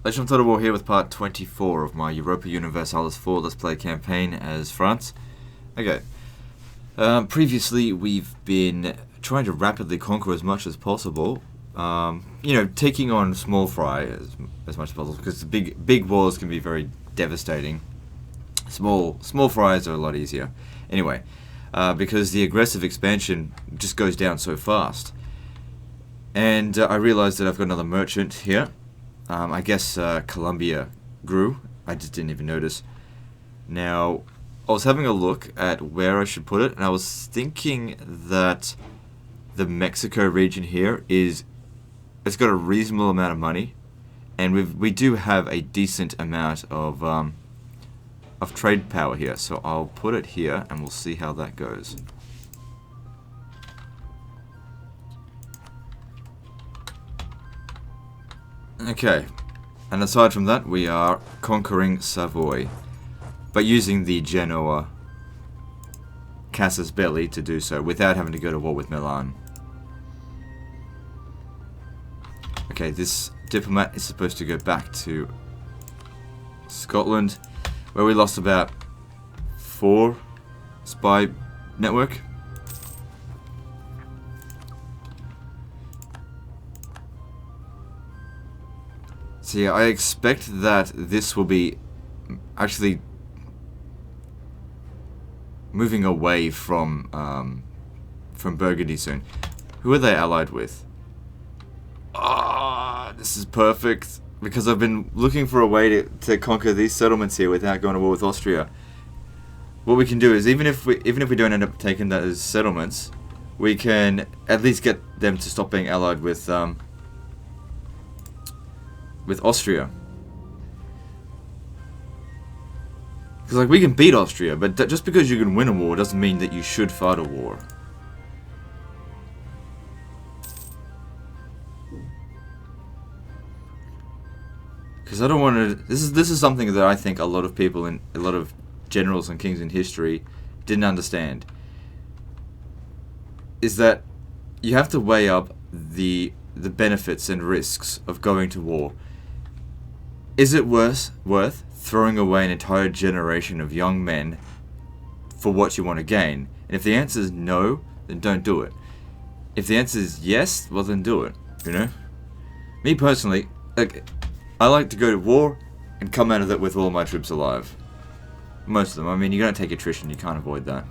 Legend of Total War here with part 24 of my Europa Universalis 4 Let's Play campaign as France. Okay. Previously, we've been trying to rapidly conquer as much as possible. Taking on small fry as much as possible, because the big wars can be very devastating. Small fries are a lot easier. Anyway, because the aggressive expansion just goes down so fast. And I realized that I've got another merchant here. I guess Colombia grew. I just didn't even notice. Now, I was having a look at where I should put it, and I was thinking that the Mexico region here it's got a reasonable amount of money, and we do have a decent amount of trade power here. So I'll put it here, and we'll see how that goes. Okay, and aside from that, we are conquering Savoy, but using the Genoa casus belli to do so, without having to go to war with Milan. Okay, this diplomat is supposed to go back to Scotland, where we lost about 4 spy network. So yeah, I expect that this will be actually moving away from Burgundy soon. Who are they allied with? Ah, this is perfect, because I've been looking for a way to conquer these settlements here without going to war with Austria. What we can do is, even if we don't end up taking that as settlements, we can at least get them to stop being allied with Austria. Because, like, we can beat Austria, but just because you can win a war doesn't mean that you should fight a war. Because I don't want to... This is something that I think a lot of people, a lot of generals and kings in history didn't understand. Is that you have to weigh up the benefits and risks of going to war. Is it worth throwing away an entire generation of young men for what you want to gain? And if the answer is no, then don't do it. If the answer is yes, well then do it, you know? Me personally, I like to go to war and come out of it with all my troops alive. Most of them. I mean, you're going to take attrition, you can't avoid that.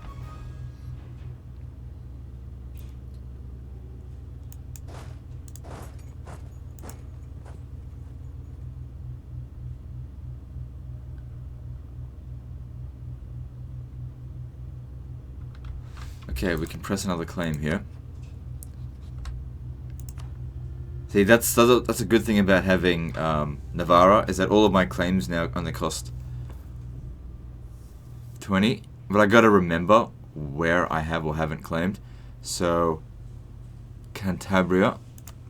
Okay, we can press another claim here. See, that's a good thing about having Navarra, is that all of my claims now only cost 20. But I gotta remember where I have or haven't claimed. So, Cantabria,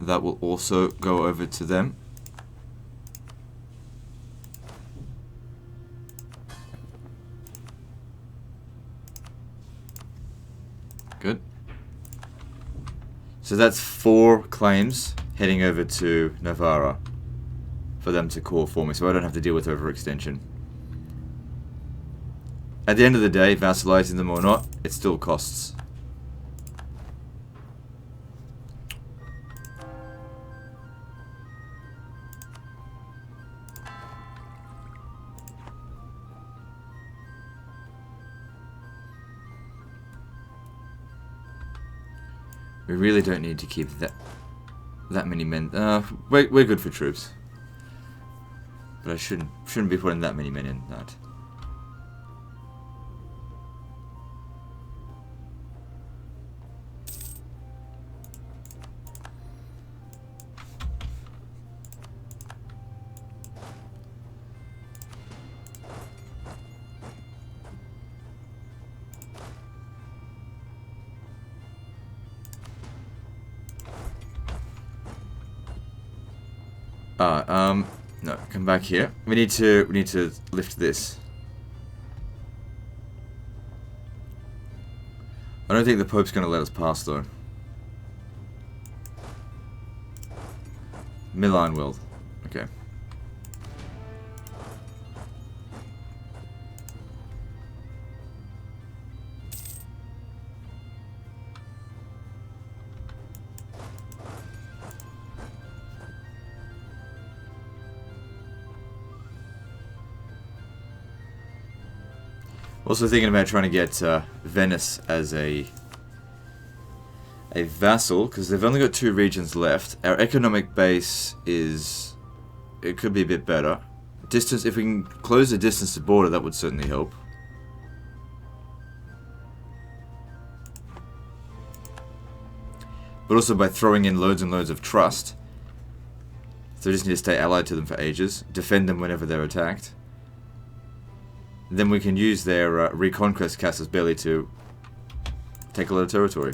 that will also go over to them. Good. So that's 4 claims heading over to Navarra for them to call for me, so I don't have to deal with overextension. At the end of the day, vassalizing them or not, it still costs. We really don't need to keep that many men. We're good for troops, but I shouldn't be putting that many men in that. No, come back here. We need to lift this. I don't think the Pope's going to let us pass, though. Milan will. Okay. Also thinking about trying to get Venice as a vassal, because they've only got 2 regions left. Our economic base is... it could be a bit better. Distance, if we can close the distance to border, that would certainly help. But also by throwing in loads and loads of trust. So we just need to stay allied to them for ages. Defend them whenever they're attacked. Then we can use their Reconquest Casus Belli to take a lot of territory.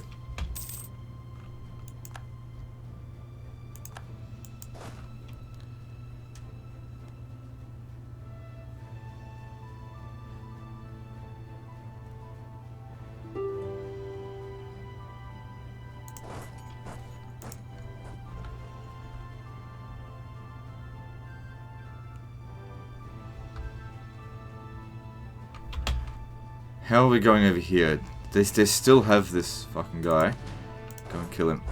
How are we going over here? They still have this fucking guy. Go and kill him.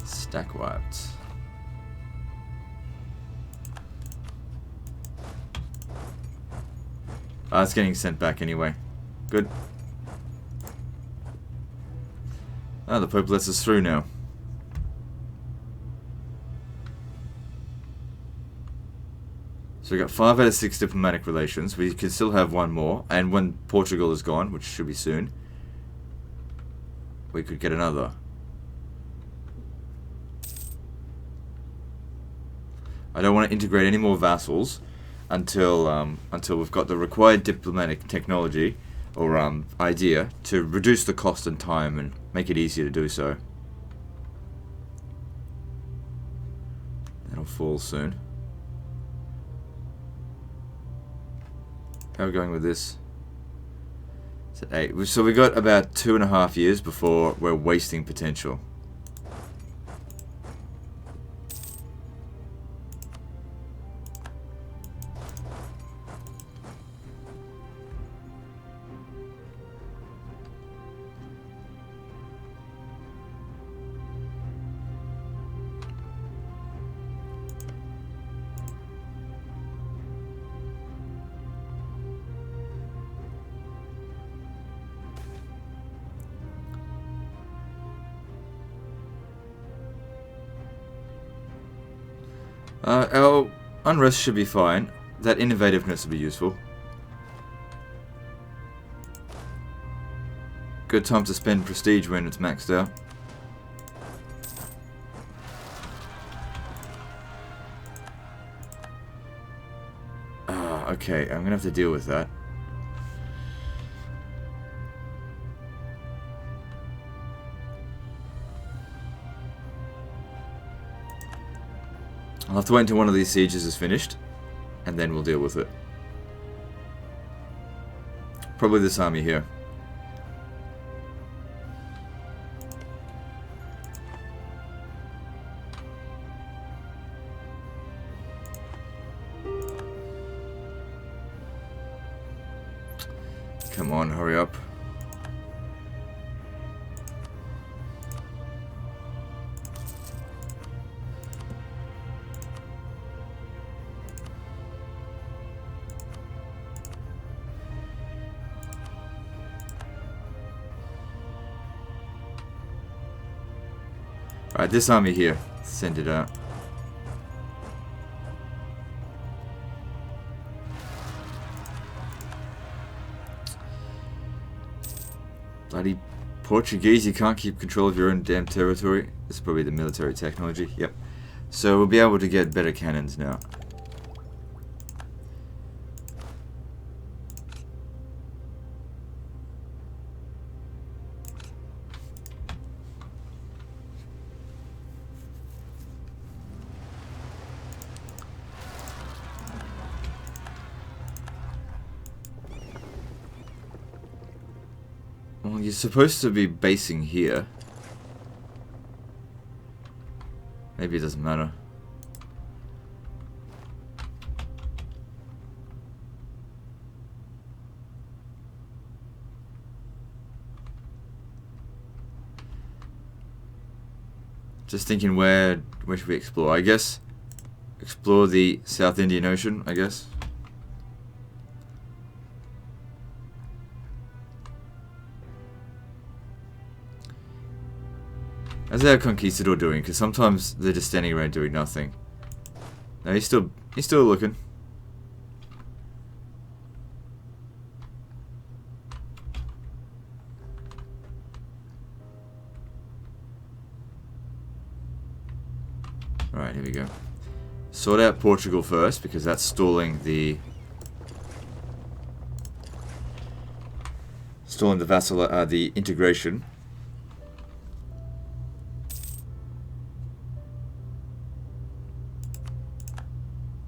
Stack wiped. Ah, it's getting sent back anyway. Good. Ah, the Pope lets us through now. So we got 5 out of 6 diplomatic relations. We can still have 1 more, and when Portugal is gone, which should be soon, we could get another. I don't want to integrate any more vassals until we've got the required diplomatic technology or idea to reduce the cost and time and make it easier to do so. That'll fall soon. How are we going with this? It's at 8. So we got about 2.5 years before we're wasting potential. Our unrest should be fine. That innovativeness will be useful. Good time to spend prestige when it's maxed out. Okay, I'm gonna have to deal with that. I'll have to wait until one of these sieges is finished, and then we'll deal with it. Probably this army here. Come on, hurry up. Alright, this army here. Send it out. Bloody Portuguese, you can't keep control of your own damn territory. This is probably the military technology. Yep. So we'll be able to get better cannons now. Well, you're supposed to be basing here. Maybe it doesn't matter. Just thinking where should we explore? I guess explore the South Indian Ocean, I guess. How's our conquistador doing? Because sometimes they're just standing around doing nothing. No, he's still looking. Alright, here we go. Sort out Portugal first, because that's stalling the the integration.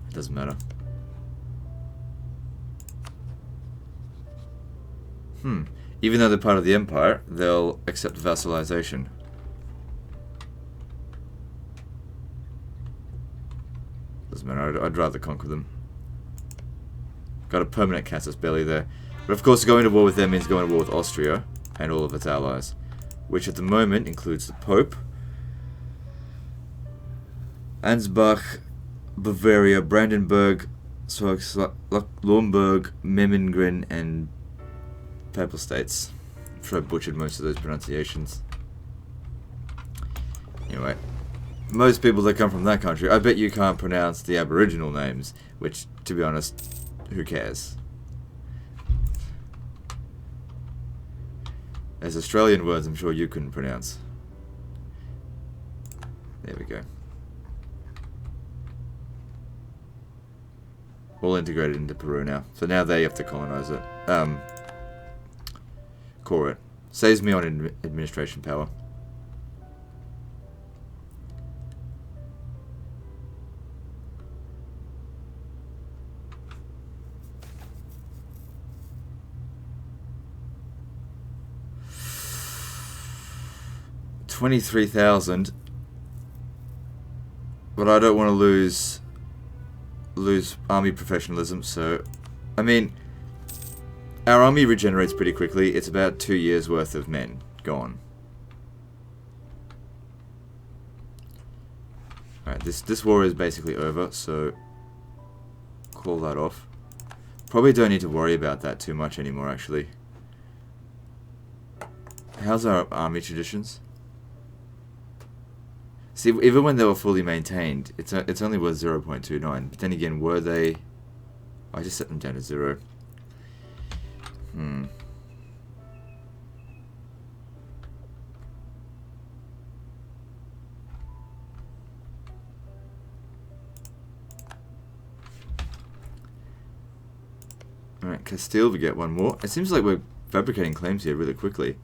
It doesn't matter. Even though they're part of the empire, they'll accept vassalization. Doesn't matter, I'd rather conquer them. Got a permanent casus belli there. But of course going to war with them means going to war with Austria and all of its allies. Which at the moment includes the Pope, Ansbach, Bavaria, Brandenburg, Lemberg, Memmingen, and Papal States. I'm sure I butchered most of those pronunciations. Anyway, most people that come from that country, I bet you can't pronounce the Aboriginal names, which, to be honest, who cares? There's Australian words I'm sure you couldn't pronounce. There we go. All integrated into Peru now. So now they have to colonize it. Core it. Saves me on administration power. $23,000, but I don't want to lose army professionalism. So, I mean, our army regenerates pretty quickly. It's about 2 years worth of men gone. All right, this war is basically over, so call that off. Probably don't need to worry about that too much anymore, actually. How's our army traditions? See, even when they were fully maintained, it's only worth 0.29. But then again, were they... I just set them down to 0. Alright, Castile, we get one more. It seems like we're fabricating claims here really quickly.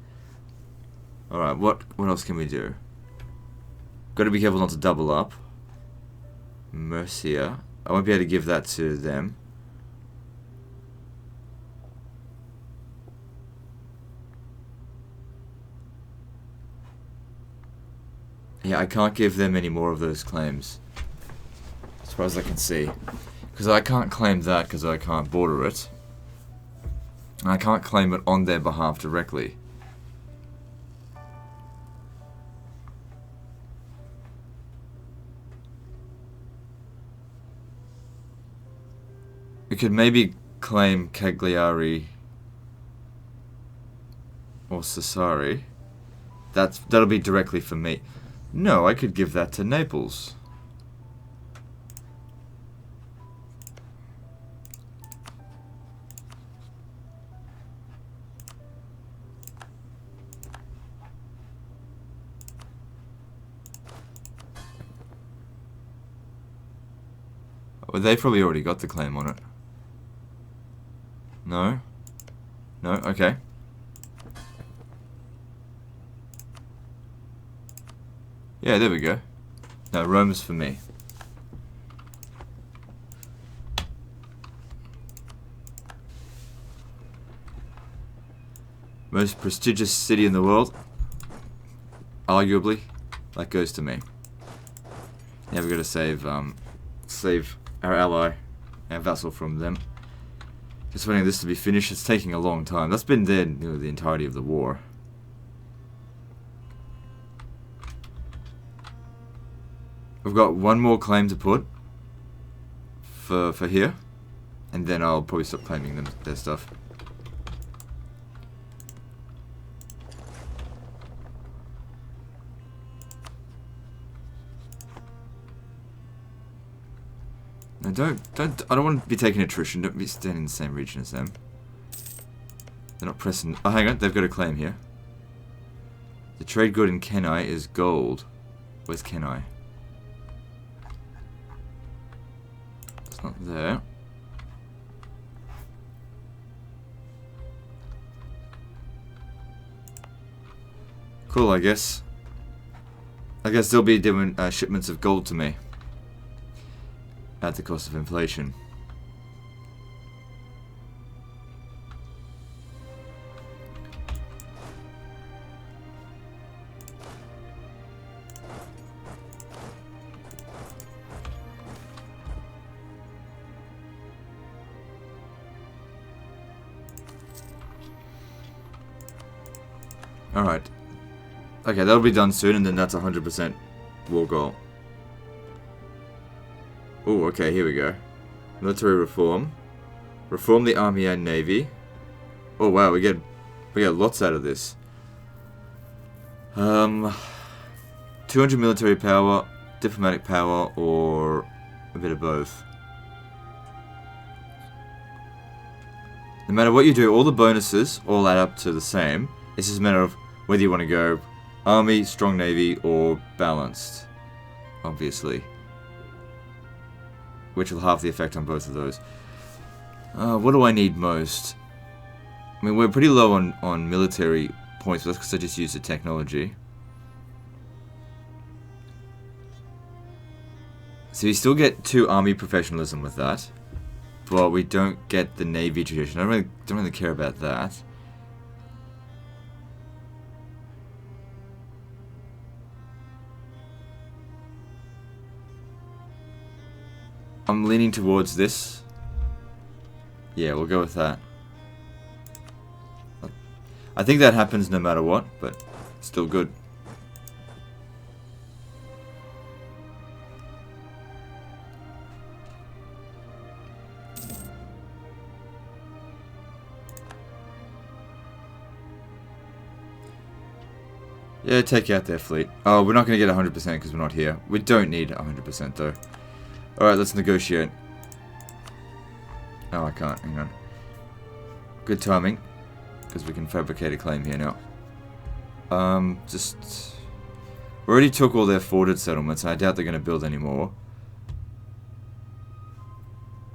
Alright, what else can we do? Got to be careful not to double up. Murcia. I won't be able to give that to them. Yeah, I can't give them any more of those claims. As far as I can see. Because I can't claim that because I can't border it. And I can't claim it on their behalf directly. We could maybe claim Cagliari or Sassari. That'll be directly for me. No, I could give that to Naples. Well, they probably already got the claim on it. No? No? Okay. Yeah, there we go. No, Rome's for me. Most prestigious city in the world? Arguably. That goes to me. Now we've got to save our ally, our vassal from them. Just waiting this to be finished. It's taking a long time. That's been there nearly the entirety of the war. I've got one more claim to put for here, and then I'll probably stop claiming their stuff. No, I don't want to be taking attrition. Don't be staying in the same region as them. They're not pressing. Oh, hang on, they've got a claim here. The trade good in Kenai is gold. Where's Kenai? It's not there. Cool, I guess. I guess they'll be doing shipments of gold to me at the cost of inflation. Alright. Okay, that'll be done soon, and then that's 100% war goal. Oh, okay, here we go. Military reform. Reform the army and navy. Oh wow, we get lots out of this. 200 military power, diplomatic power, or a bit of both. No matter what you do, all the bonuses all add up to the same. It's just a matter of whether you want to go army, strong navy, or balanced, obviously. Which will have the effect on both of those. What do I need most? I mean, we're pretty low on military points, but that's because I just used the technology. So you still get 2 army professionalism with that, but we don't get the navy tradition. I don't really care about that. I'm leaning towards this. Yeah, we'll go with that. I think that happens no matter what, but still good. Yeah, take out their fleet. Oh, we're not going to get 100% because we're not here. We don't need 100% though. Alright, let's negotiate. Oh, I can't. Hang on. Good timing. Because we can fabricate a claim here now. We already took all their forwarded settlements, and I doubt they're going to build any more.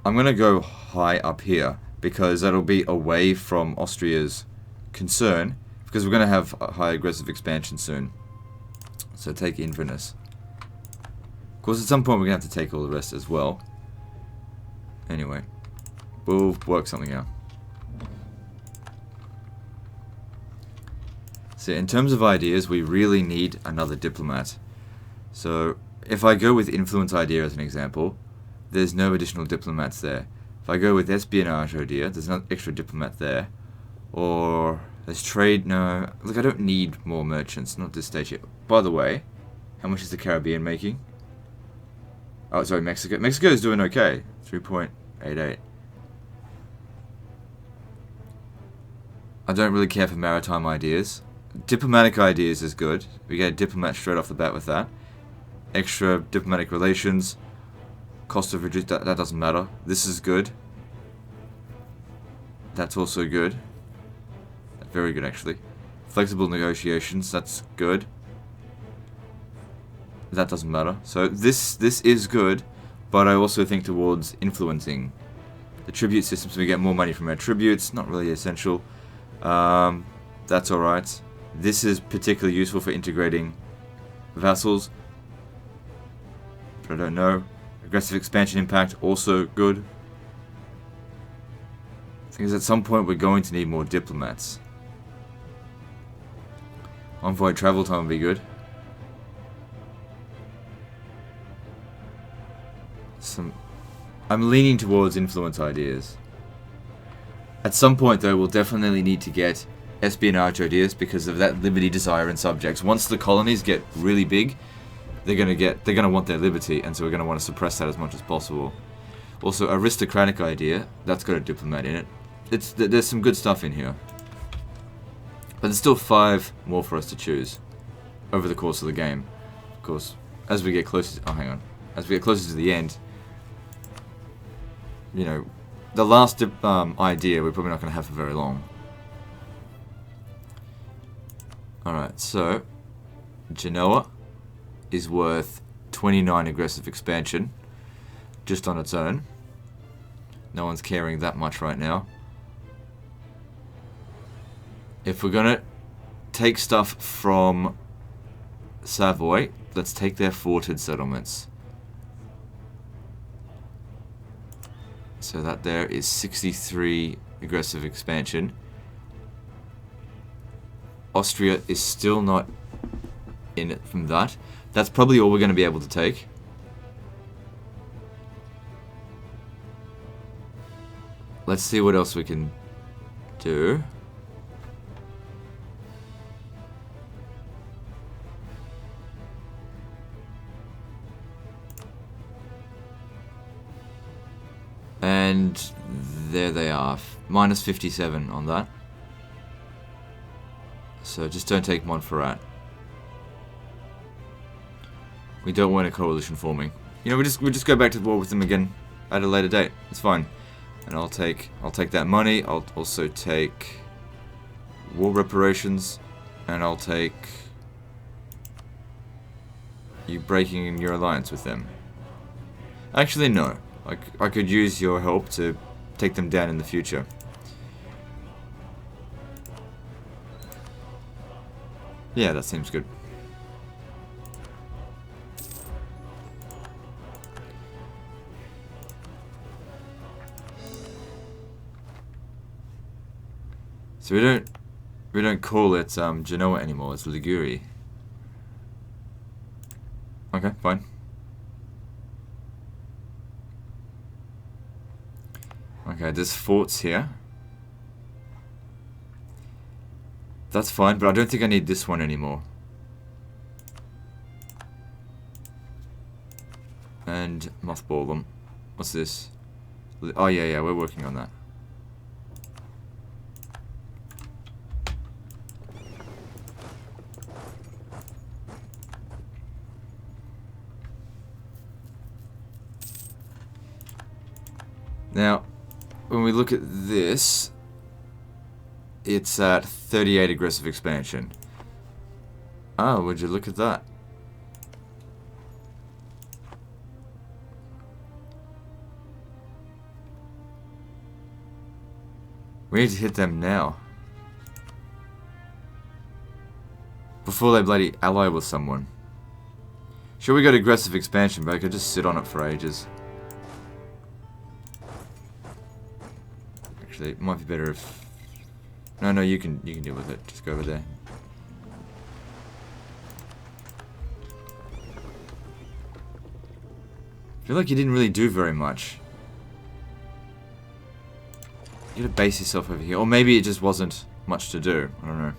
I'm going to go high up here, because that'll be away from Austria's concern, because we're going to have a high aggressive expansion soon. So take Inverness. Of course, at some point we're going to have to take all the rest as well. Anyway, we'll work something out. So in terms of ideas, we really need another diplomat. So if I go with influence idea as an example, there's no additional diplomats there. If I go with espionage idea, there's no extra diplomat there. Or there's trade, no. Look, I don't need more merchants, not this stage yet. By the way, how much is the Caribbean making? Oh, sorry, Mexico. Mexico is doing okay. 3.88. I don't really care for maritime ideas. Diplomatic ideas is good. We get a diplomat straight off the bat with that. Extra diplomatic relations. Cost of reduced, that doesn't matter. This is good. That's also good. Very good, actually. Flexible negotiations, that's good. That doesn't matter. So this is good, but I also think towards influencing the tribute system so we get more money from our tributes. Not really essential. That's alright. This is particularly useful for integrating vassals. But I don't know. Aggressive expansion impact, also good. The thing is, at some point we're going to need more diplomats. Envoy travel time would be good. I'm leaning towards influence ideas. At some point though, we'll definitely need to get espionage ideas because of that liberty desire in subjects. Once the colonies get really big, they're gonna want their liberty, and so we're gonna want to suppress that as much as possible. Also, aristocratic idea, that's got a diplomat in it. There's some good stuff in here. But there's still 5 more for us to choose over the course of the game. Of course, as we get closer as we get closer to the end, you know, the last idea we're probably not going to have for very long. Alright, so Genoa is worth 29 aggressive expansion just on its own. No one's caring that much right now. If we're gonna take stuff from Savoy, let's take their forted settlements. So that there is 63 aggressive expansion. Austria is still not in it from that. That's probably all we're going to be able to take. Let's see what else we can do. And there they are. Minus 57 on that. So just don't take Montferrat. We don't want a coalition forming. You know, we just go back to war with them again at a later date. It's fine. And I'll take that money. I'll also take war reparations, and I'll take you breaking your alliance with them. Actually, no. I could use your help to take them down in the future. Yeah, that seems good. So we don't call it Genoa anymore. It's Liguri. Okay, fine. Okay, there's forts here. That's fine, but I don't think I need this one anymore. And mothball them. What's this? Oh yeah, we're working on that. Now, when we look at this, it's at 38 aggressive expansion. Oh, would you look at that? We need to hit them now. Before they bloody ally with someone. Sure, we got aggressive expansion, but I could just sit on it for ages. Actually, it might be better if... No, you can deal with it. Just go over there. I feel like you didn't really do very much. You gotta base yourself over here. Or maybe it just wasn't much to do. I don't know.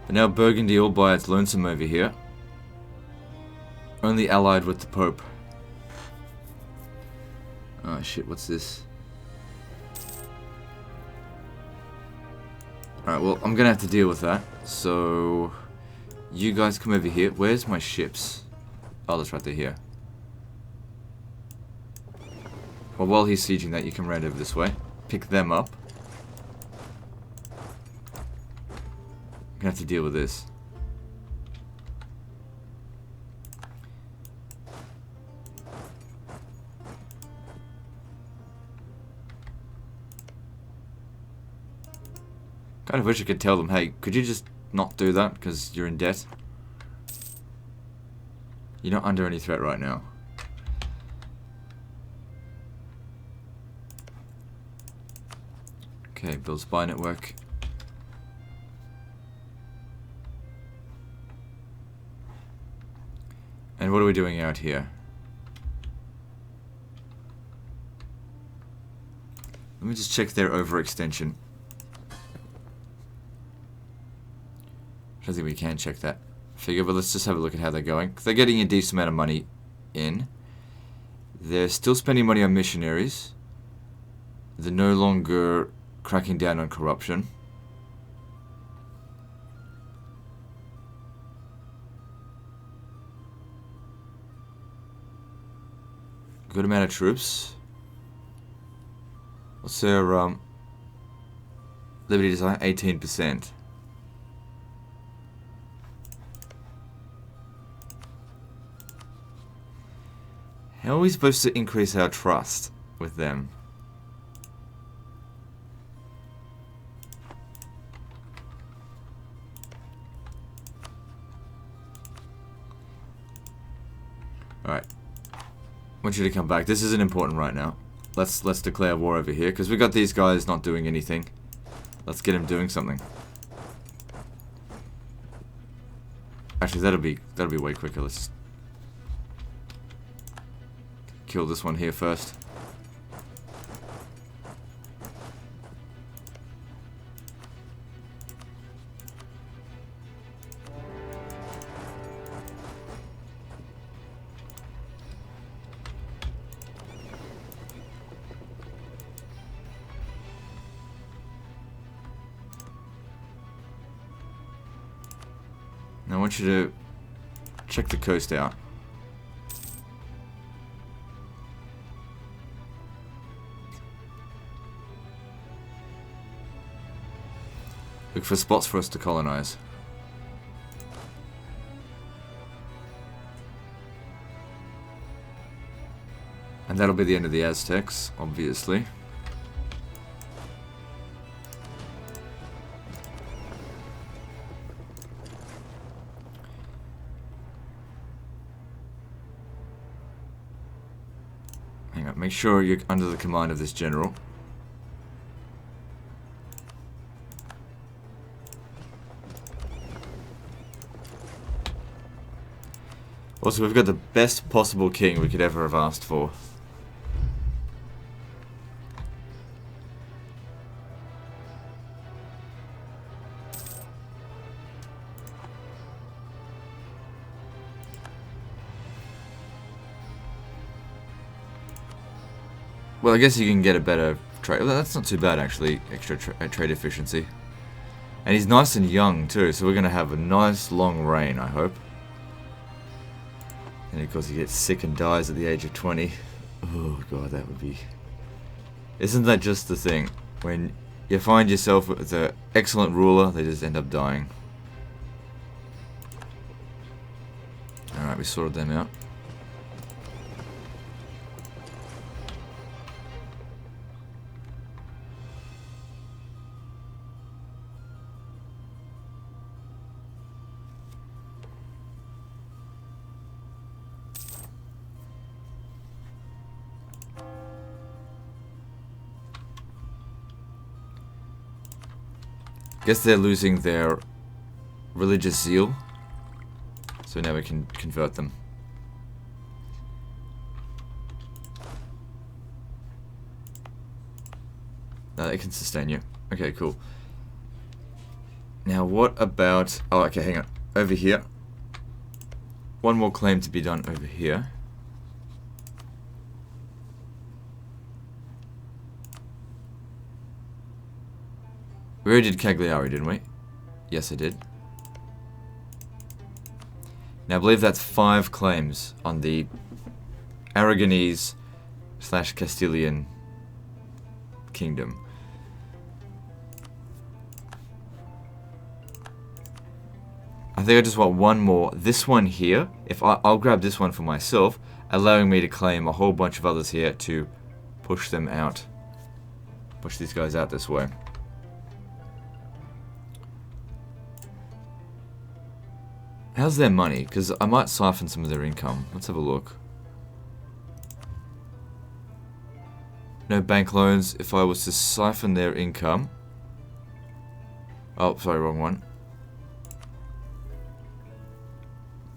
But now Burgundy all by its lonesome over here. Only allied with the Pope. Oh shit, what's this? Alright, well, I'm gonna have to deal with that. So, you guys come over here. Where's my ships? Oh, that's right, they're here. Well, while he's sieging that, you come round over this way. Pick them up. I'm gonna have to deal with this. Kind of wish I could tell them, hey, could you just not do that because you're in debt? You're not under any threat right now. Okay, build spy network. And what are we doing out here? me just check their overextension. I don't think we can check that figure, but let's just have a look at how they're going. They're getting a decent amount of money in. They're still spending money on missionaries. They're no longer cracking down on corruption. Good amount of troops. What's their liberty design? 18%. How are we supposed to increase our trust with them? Alright. I want you to come back. This isn't important right now. Let's declare war over here, because we got these guys not doing anything. Let's get them doing something. Actually, that'll be way quicker. Let's just kill this one here first. Now I want you to check the coast out. Look for spots for us to colonize. And that'll be the end of the Aztecs, obviously. Hang on, make sure you're under the command of this general. Also, we've got the best possible king we could ever have asked for. Well, I guess you can get a better trade. Well, that's not too bad, actually. Extra trade efficiency. And he's nice and young, too, so we're going to have a nice long reign, I hope. And of course he gets sick and dies at the age of 20. Oh god, that would be... Isn't that just the thing? When you find yourself with an excellent ruler, they just end up dying. Alright, we sorted them out. Guess they're losing their religious zeal, so now we can convert them. No, they can sustain you. Okay, cool. Now what about... Oh, okay, hang on. Over here. One more claim to be done over here. We already did Cagliari, didn't we? Yes, I did. Now, I believe that's 5 claims on the Aragonese / Castilian kingdom. I think I just want one more. This one here, if I'll grab this one for myself, allowing me to claim a whole bunch of others here to push them out. Push these guys out this way. How's their money? Because I might siphon some of their income. Let's have a look. No bank loans. If I was to siphon their income... Oh, sorry, wrong one.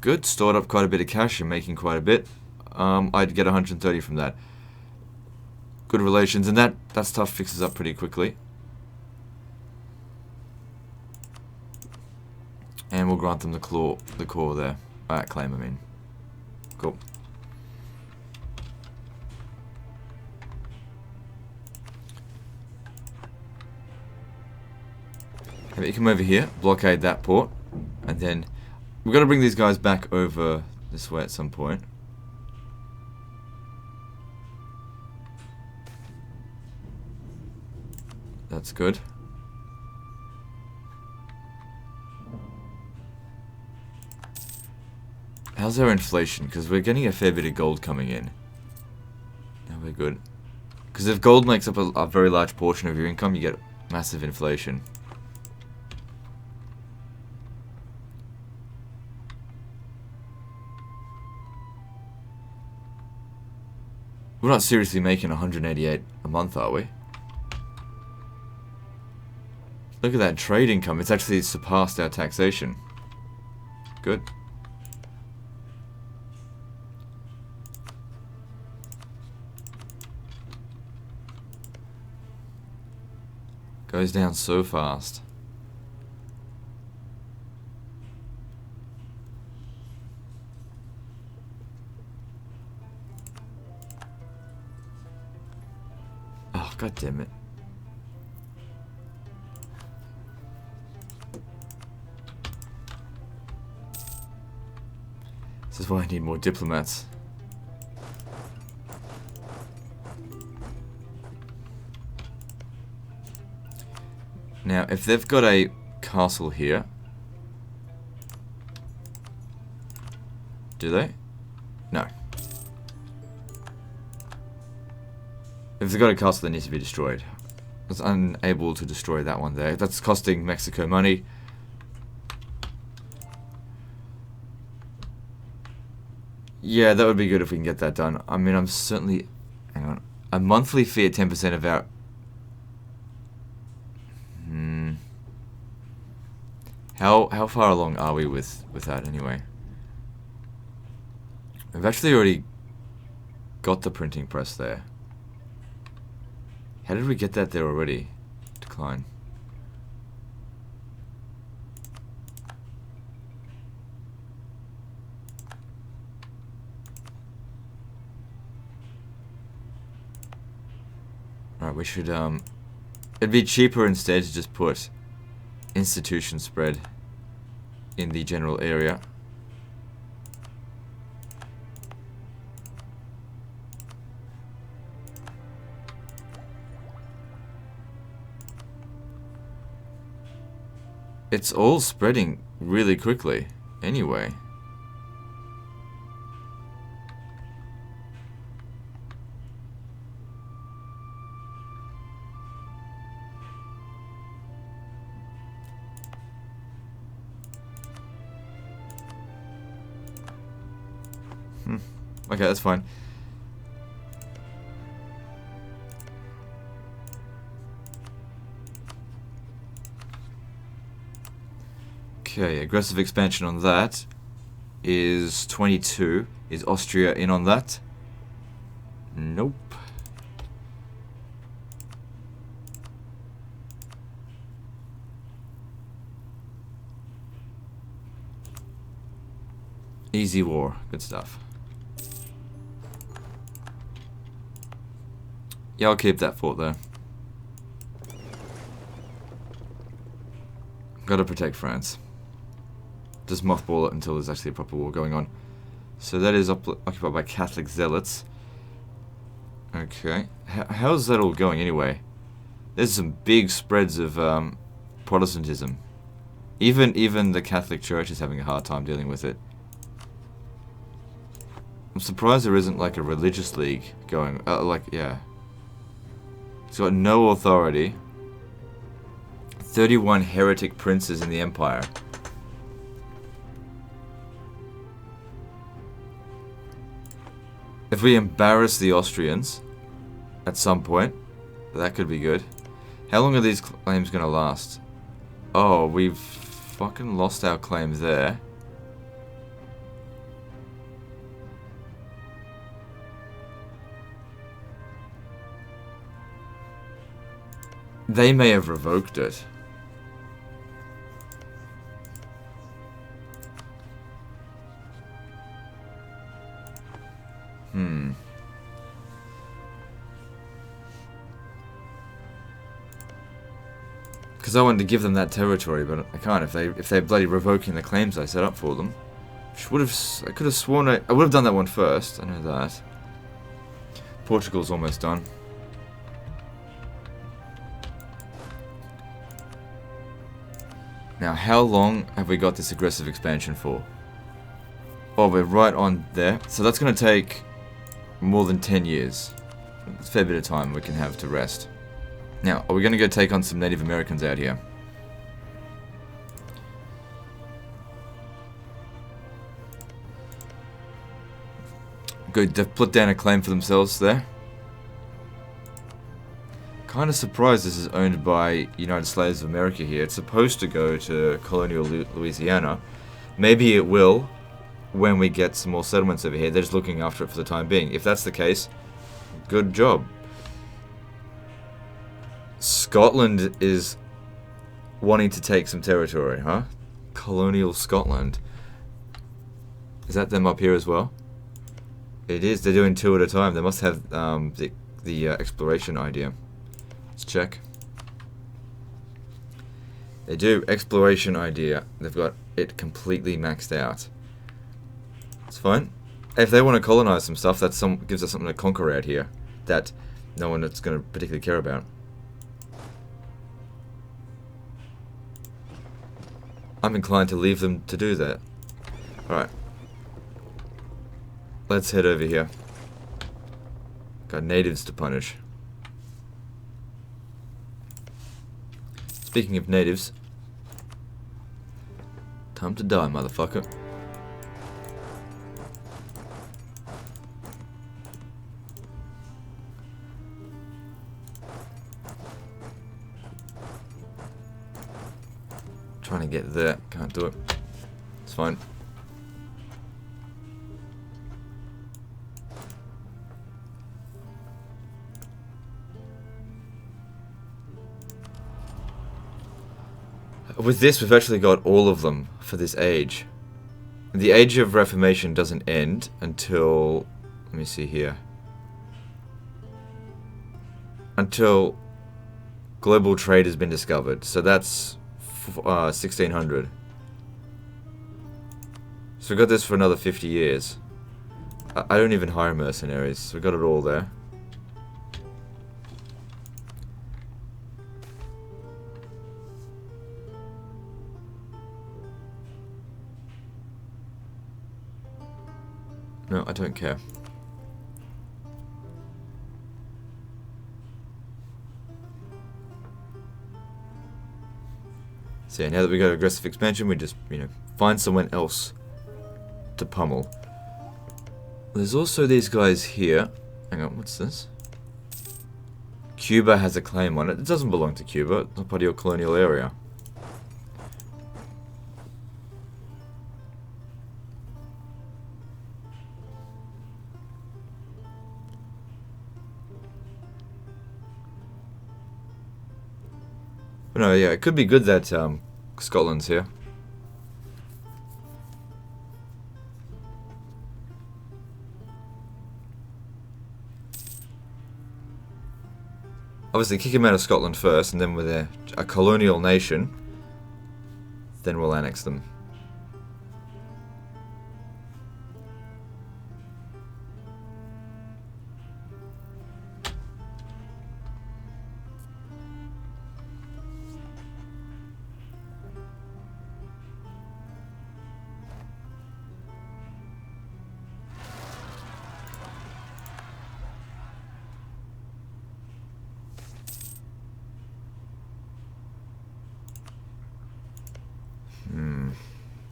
Good. Stored up quite a bit of cash and making quite a bit. I'd get 130 from that. good relations, and that stuff fixes up pretty quickly. And we'll grant them the core there. Claim, I mean. Cool. You come over here, blockade that port, and then we've got to bring these guys back over this way at some point. That's good. How's our inflation? Because we're getting a fair bit of gold coming in. Yeah, we're good. Because if gold makes up a very large portion of your income, you get massive inflation. We're not seriously making 188 a month, are we? Look at that trade income. It's actually surpassed our taxation. Good. Goes down so fast. Oh, god damn it. This is why I need more diplomats. Now, if they've got a castle here, do they? No. If they've got a castle, that needs to be destroyed. I was unable to destroy that one there. That's costing Mexico money. Yeah, that would be good if we can get that done. I mean, I'm certainly... Hang on. A monthly fee at 10% of our... How far along are we with that anyway? We've actually already got the printing press there. How did we get that there already? Decline. Alright, we should, it'd be cheaper instead to just put institution spread in the general area. It's all spreading really quickly anyway. Okay, that's fine. Okay, aggressive expansion on that is 22. Is Austria in on that? Nope. Easy war. Good stuff. Yeah, I'll keep that fort though. Gotta protect France. Just mothball it until there's actually a proper war going on. So that is occupied by Catholic zealots. Okay. How's that all going anyway? There's some big spreads of Protestantism. Even the Catholic Church is having a hard time dealing with it. I'm surprised there isn't like a religious league going. Yeah. It's got no authority. 31 heretic princes in the empire. If we embarrass the Austrians at some point, that could be good. How long are these claims going to last? Oh, we've fucking lost our claim there. They may have revoked it. Because I wanted to give them that territory, but I can't if they're bloody revoking the claims I set up for them. I could have sworn I would have done that one first. I know that. Portugal's almost done. Now, how long have we got this aggressive expansion for? Oh, we're right on there. So that's going to take more than 10 years. It's a fair bit of time we can have to rest. Now, are we going to go take on some Native Americans out here? Good, they've put down a claim for themselves there. Kind of surprised this is owned by United Slaves of America here. It's supposed to go to colonial Louisiana. Maybe it will when we get some more settlements over here. They're just looking after it for the time being. If that's the case, good job. Scotland is wanting to take some territory, huh? Colonial Scotland. Is that them up here as well? It is. They're doing 2 at a time. They must have the exploration idea. Let's check. They do. Exploration idea. They've got it completely maxed out. It's fine. If they want to colonize some stuff, that gives us something to conquer out here that no one is going to particularly care about. I'm inclined to leave them to do that. Alright. Let's head over here. Got natives to punish. Speaking of natives, time to die, motherfucker. Trying to get there, can't do it. It's fine. With this, we've actually got all of them for this age. The Age of Reformation doesn't end until... Let me see here. Until global trade has been discovered. So that's 1600. So we've got this for another 50 years. I don't even hire mercenaries, so we've got it all there. No, I don't care. So yeah, now that we got aggressive expansion, we just, find someone else to pummel. There's also these guys here. Hang on, what's this? Cuba has a claim on it. It doesn't belong to Cuba. It's not part of your colonial area. But no, yeah, it could be good that Scotland's here. Obviously, kick him out of Scotland first, and then with a colonial nation, then we'll annex them.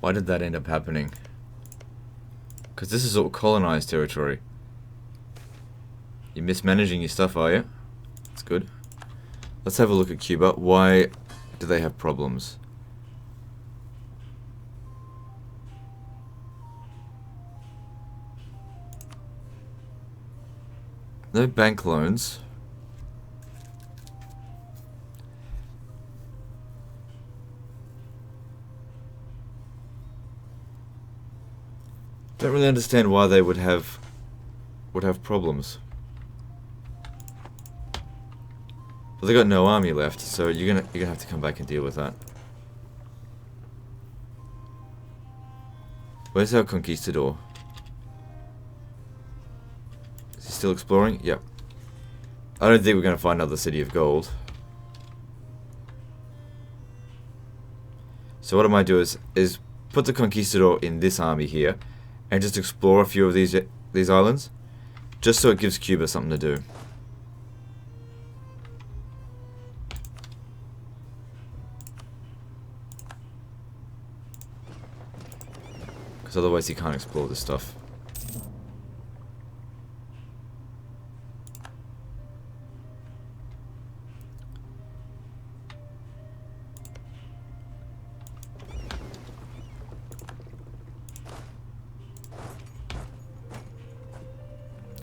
Why did that end up happening? Because this is all colonized territory. You're mismanaging your stuff, are you? That's good. Let's have a look at Cuba. Why do they have problems? No bank loans. Don't really understand why they would have problems. But they got no army left, so you're gonna have to come back and deal with that. Where's our conquistador? Is he still exploring? Yep. I don't think we're gonna find another city of gold. So what I might do is put the conquistador in this army here, and just explore a few of these islands, just so it gives Cuba something to do. Because otherwise he can't explore this stuff.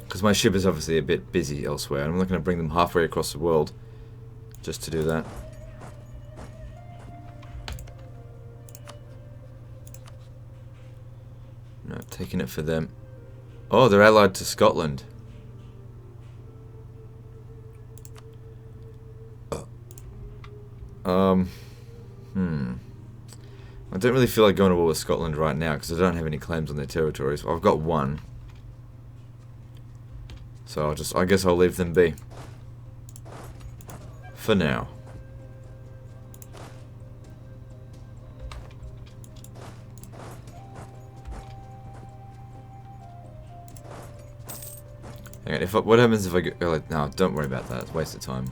Because my ship is obviously a bit busy elsewhere, and I'm not going to bring them halfway across the world just to do that. No, taking it for them. Oh, they're allied to Scotland. I don't really feel like going to war with Scotland right now because I don't have any claims on their territories. Well, I've got one. So I guess I'll leave them be. For now. Hang on, what happens if I go like, no, don't worry about that, it's a waste of time.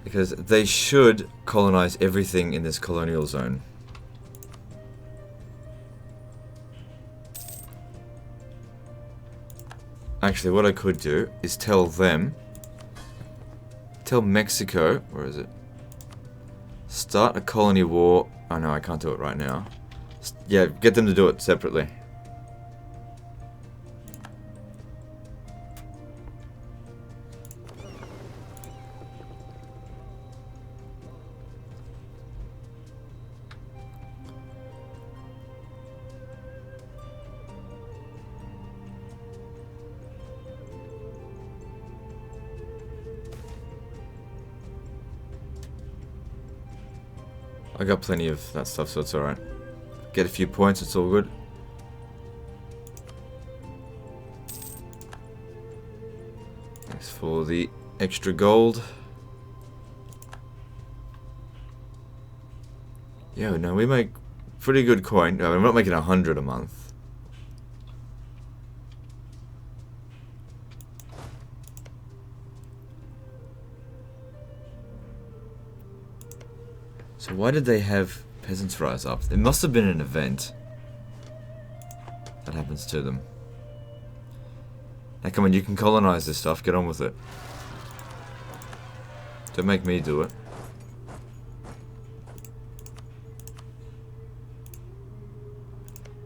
Because they should colonize everything in this colonial zone. Actually, what I could do is tell Mexico, where is it? Start a colony war. Oh no, I can't do it right now. Yeah, get them to do it separately. I got plenty of that stuff, so it's alright. Get a few points, it's all good. Thanks for the extra gold. Yeah, no, we make pretty good coin. No, we're not making 100 a month. So why did they have peasants rise up? It must have been an event that happens to them. Now come on, you can colonize this stuff, get on with it. Don't make me do it.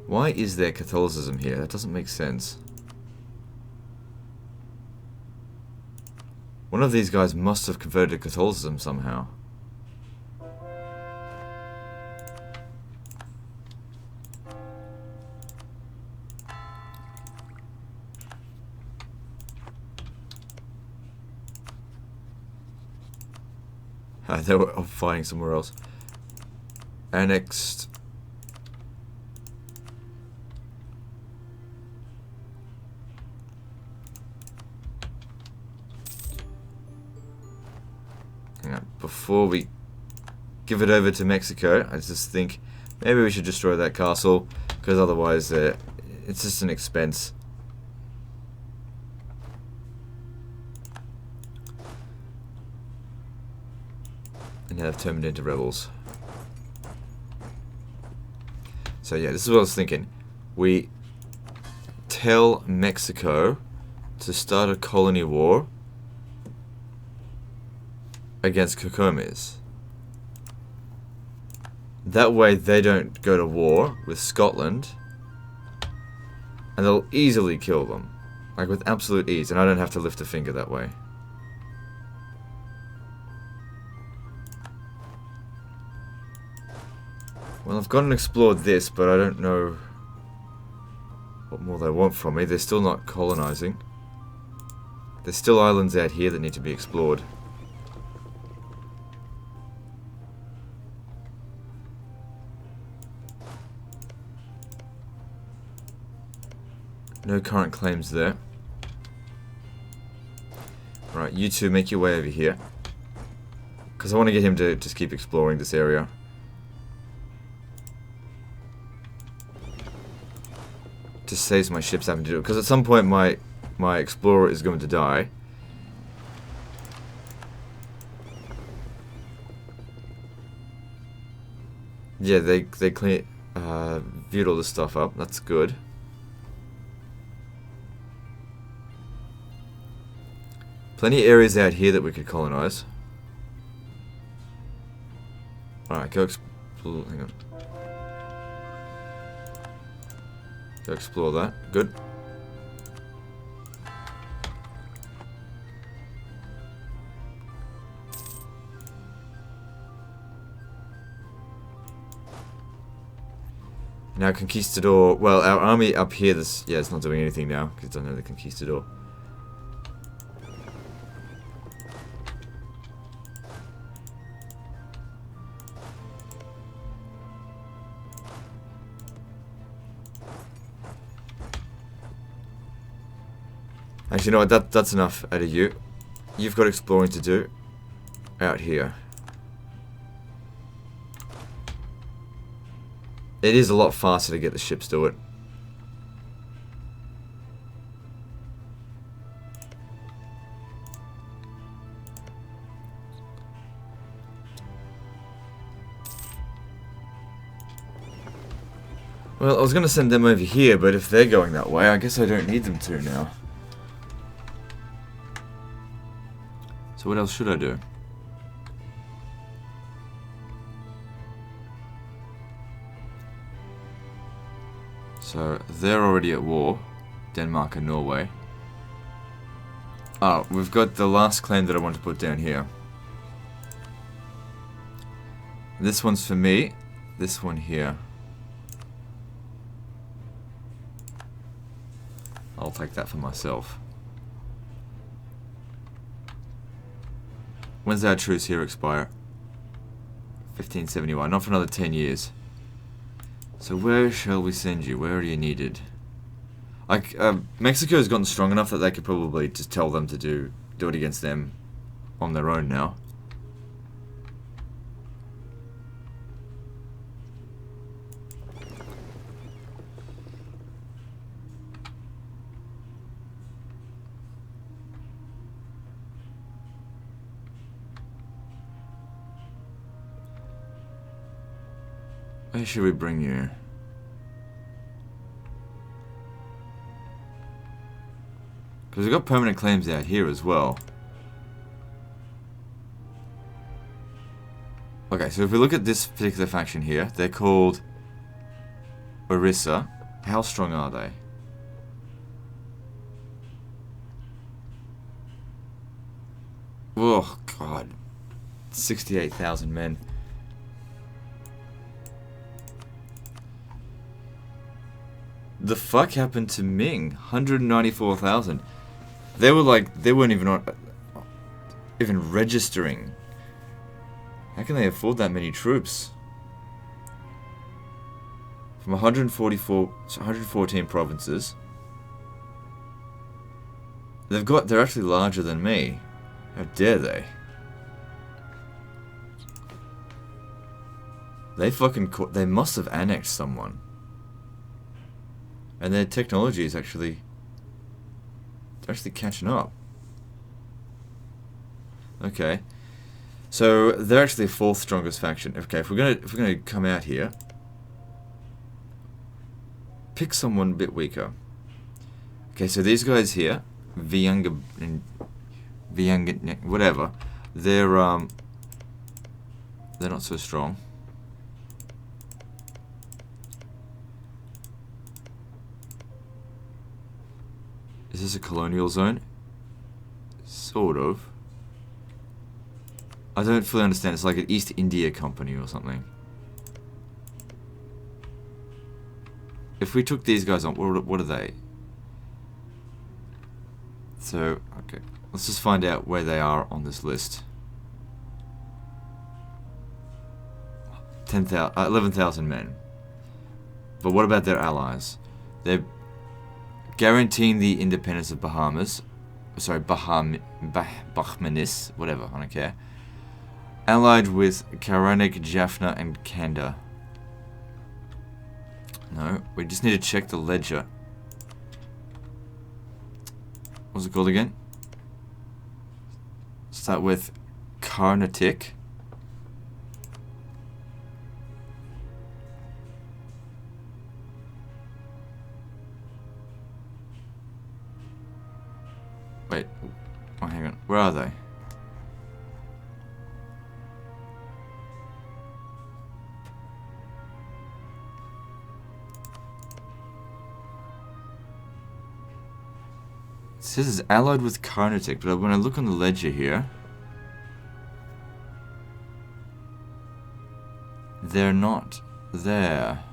Why is there Catholicism here? That doesn't make sense. One of these guys must have converted to Catholicism somehow. They were off fighting somewhere else. Annexed. Hang on. Before we give it over to Mexico, I just think maybe we should destroy that castle, because otherwise it's just an expense. And now they've turned into rebels. So yeah, this is what I was thinking. We tell Mexico to start a colony war against Cocomis. That way they don't go to war with Scotland. And they'll easily kill them. Like with absolute ease. And I don't have to lift a finger that way. Well, I've gone and explored this, but I don't know what more they want from me. They're still not colonizing. There's still islands out here that need to be explored. No current claims there. Right, you two make your way over here. Because I want to get him to just keep exploring this area. Just saves my ships having to do it. Because at some point my explorer is going to die. Yeah, they viewed all this stuff up. That's good. Plenty of areas out here that we could colonize. Alright, go explore. Hang on. Go explore that. Good. Now Conquistador. Well, our army up here, it's not doing anything now because it's under the Conquistador. Actually, you know what? That's enough out of you. You've got exploring to do out here. It is a lot faster to get the ships to it. Well, I was going to send them over here, but if they're going that way, I guess I don't need them to now. So what else should I do? So they're already at war, Denmark and Norway. Oh, we've got the last claim that I want to put down here. This one's for me, this one here. I'll take that for myself. When's our truce here expire? 1571, not for another 10 years. So where shall we send you? Where are you needed? Like, Mexico has gotten strong enough that they could probably just tell them to do it against them on their own now. Where should we bring you? Because we've got permanent claims out here as well. Okay, so if we look at this particular faction here, they're called Orissa. How strong are they? Oh, God. 68,000 men. The fuck happened to Ming? 194,000. They were like, they weren't even registering. How can they afford that many troops? From 114 provinces. They're actually larger than me. How dare they? They must have annexed someone. And their technology is actually catching up. Okay. So they're actually the fourth strongest faction. Okay, if we're gonna come out here, pick someone a bit weaker. Okay, so these guys here, Vianga, whatever, they're not so strong. this a colonial zone? Sort of. I don't fully understand. It's like an East India Company or something. If we took these guys on, what are they? So, okay. Let's just find out where they are on this list. 11,000 men. But what about their allies? They're guaranteeing the independence of Bahamas. Sorry, Bahmanis, whatever, I don't care. Allied with Karanik, Jaffna, and Kanda. No, we just need to check the ledger. What's it called again? Start with Karnatic. Wait, oh, hang on. Where are they? It says it's allied with Karnatic, but when I look on the ledger here, they're not there.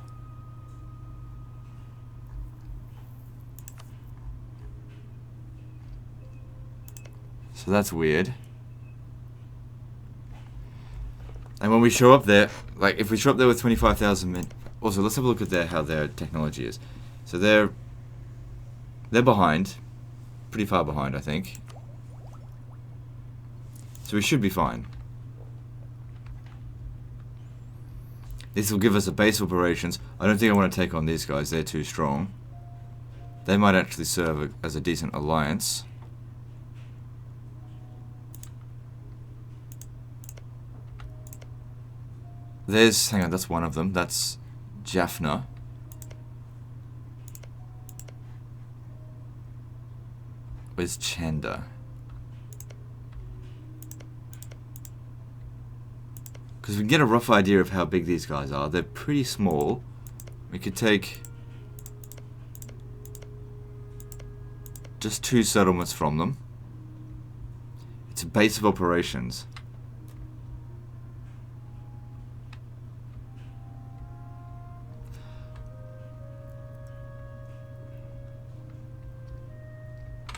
So that's weird. And when we show up there, like if we show up there with 25,000 men, also let's have a look at how their technology is. So they're behind, pretty far behind, I think. So we should be fine. This will give us a base of operations. I don't think I want to take on these guys, they're too strong. They might actually serve as a decent alliance. Hang on, that's one of them. That's Jaffna. Where's Chanda? Because we can get a rough idea of how big these guys are. They're pretty small. We could take just 2 settlements from them. It's a base of operations.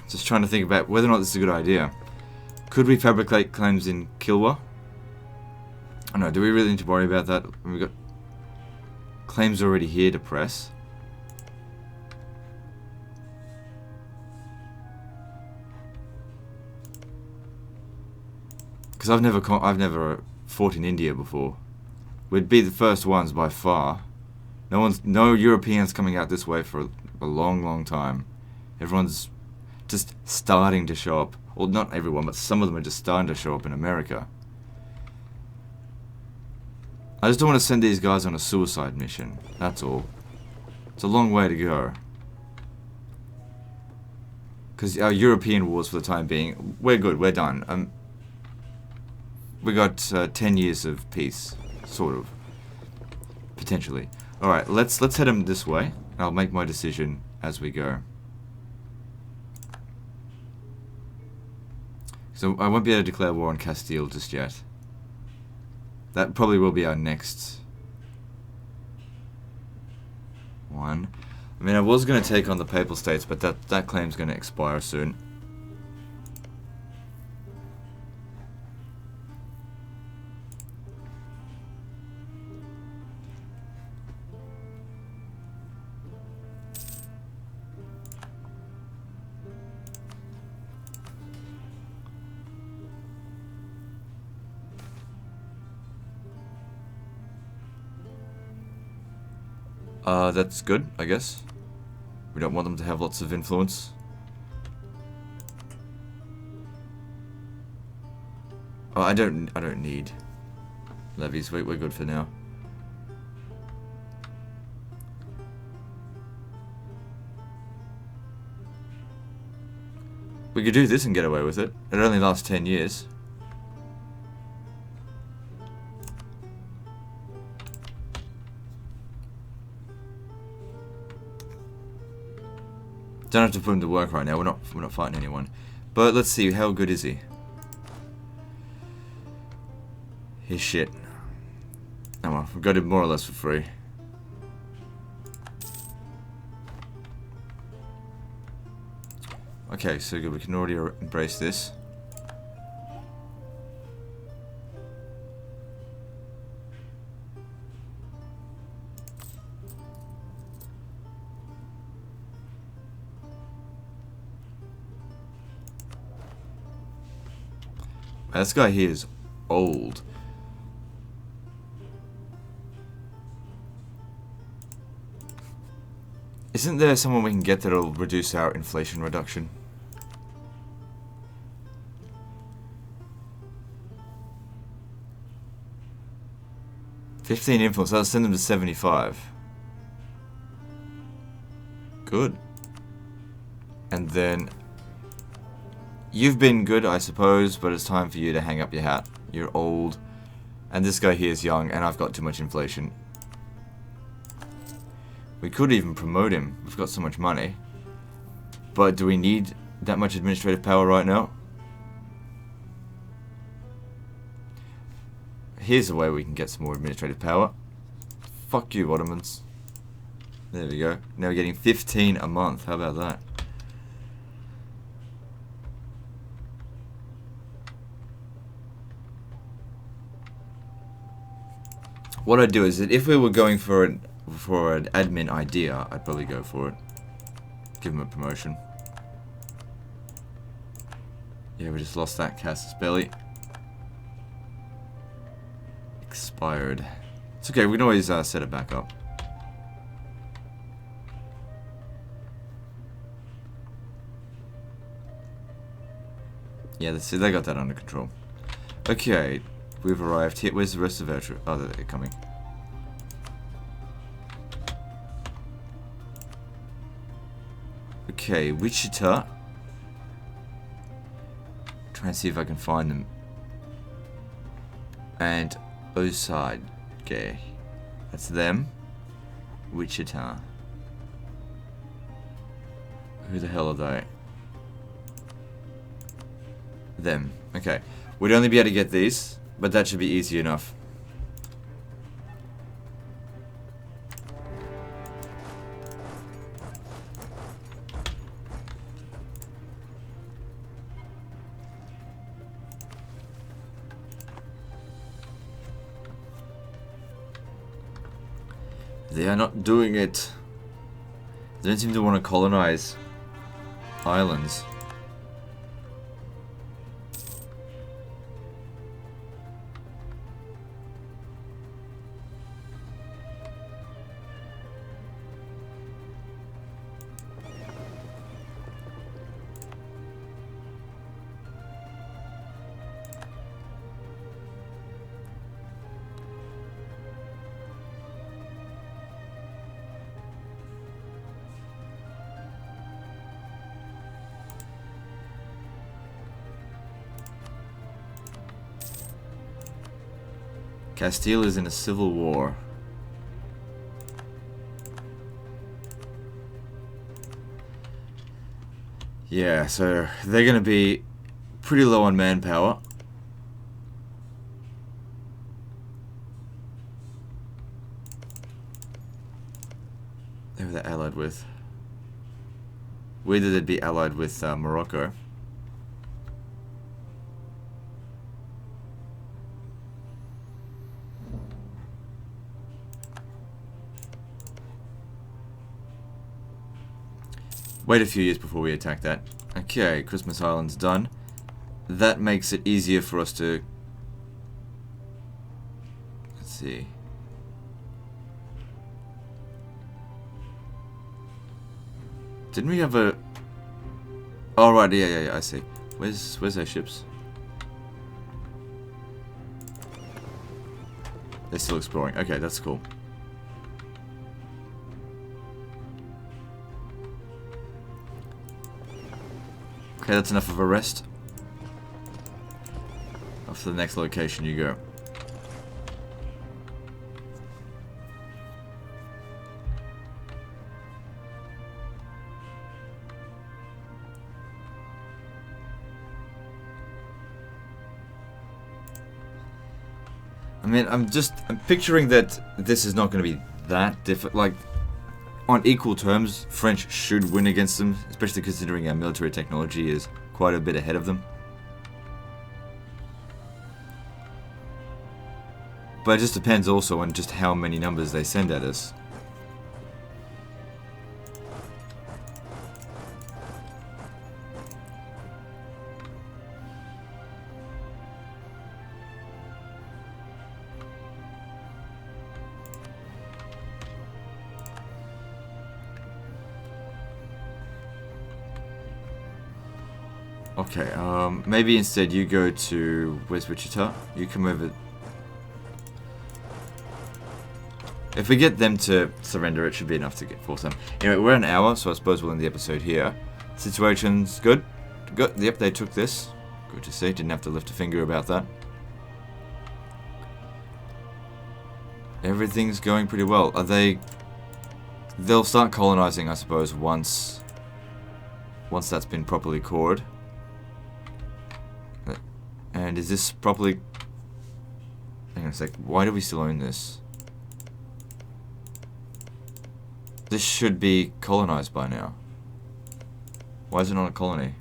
Just trying to think about whether or not this is a good idea. Could we fabricate claims in Kilwa? I don't know, do we really need to worry about that? We've got claims already here to press. Because I've never fought in India before. We'd be the first ones by far. No Europeans coming out this way for a long, long time. Everyone's just starting to show up. Well, not everyone, but some of them are just starting to show up in America. I just don't want to send these guys on a suicide mission. That's all. It's a long way to go. Because our European wars, for the time being, we're good. We're done. We got 10 years of peace, sort of, potentially. All right, let's head them this way. I'll make my decision as we go. So I won't be able to declare war on Castile just yet. That probably will be our next one. I mean, I was going to take on the Papal States, but that claim's going to expire soon. That's good, I guess. We don't want them to have lots of influence. Oh, I don't need levies. We're good for now. We could do this and get away with it. It only lasts 10 years. Don't have to put him to work right now. We're not fighting anyone. But let's see, how good is he? He's shit. Oh well, we got him more or less for free. Okay, so good. We can already embrace this. This guy here is old. Isn't there someone we can get that'll reduce our inflation reduction? $15 influence, that'll send them to 75. Good. And then you've been good, I suppose, but it's time for you to hang up your hat. You're old. And this guy here is young, and I've got too much inflation. We could even promote him. We've got so much money. But do we need that much administrative power right now? Here's a way we can get some more administrative power. Fuck you, Ottomans. There we go. Now we're getting 15 a month. How about that? What I'd do is that if we were going for an admin idea, I'd probably go for it. Give him a promotion. Yeah, we just lost that Casus Belli. Expired. It's okay, we can always set it back up. Yeah, they got that under control. Okay, we've arrived here. Where's the rest of our troops? Oh, they're coming. Okay, Wichita. Try and see if I can find them. And Osage. Okay. That's them. Wichita. Who the hell are they? Them. Okay. We'd only be able to get these, but that should be easy enough. They are not doing it. They don't seem to want to colonize islands. Castile is in a civil war. Yeah, so they're going to be pretty low on manpower. Who are they allied with? Weird that they'd be allied with Morocco. Wait a few years before we attack that. Okay, Christmas Island's done. That makes it easier for us to... Let's see. Didn't we have a... Oh, right, yeah, I see. Where's our ships? They're still exploring. Okay, that's cool. Okay, that's enough of a rest. Off to the next location you go. I mean, I'm picturing that this is not going to be that difficult. Like, on equal terms, French should win against them, especially considering our military technology is quite a bit ahead of them. But it just depends also on just how many numbers they send at us. Okay, maybe instead you go to... Where's Wichita? You come over... If we get them to surrender, it should be enough to force them. Anyway, we're an hour, so I suppose we'll end the episode here. Situation's good. Good. Yep, they took this. Good to see. Didn't have to lift a finger about that. Everything's going pretty well. Are they... They'll start colonizing, I suppose, once that's been properly cored. And is this properly... Hang on a sec. Why do we still own this? This should be colonized by now. Why is it not a colony?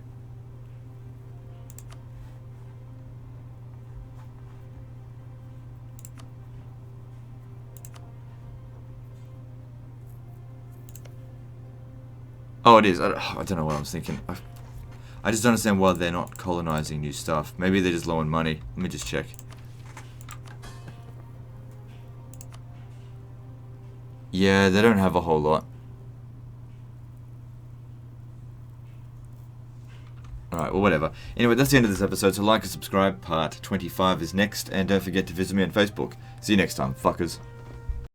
Oh, it is. I don't know what I was thinking. I just don't understand why they're not colonizing new stuff. Maybe they're just low on money. Let me just check. Yeah, they don't have a whole lot. Alright, well, whatever. Anyway, that's the end of this episode, so like and subscribe. Part 25 is next, and don't forget to visit me on Facebook. See you next time, fuckers.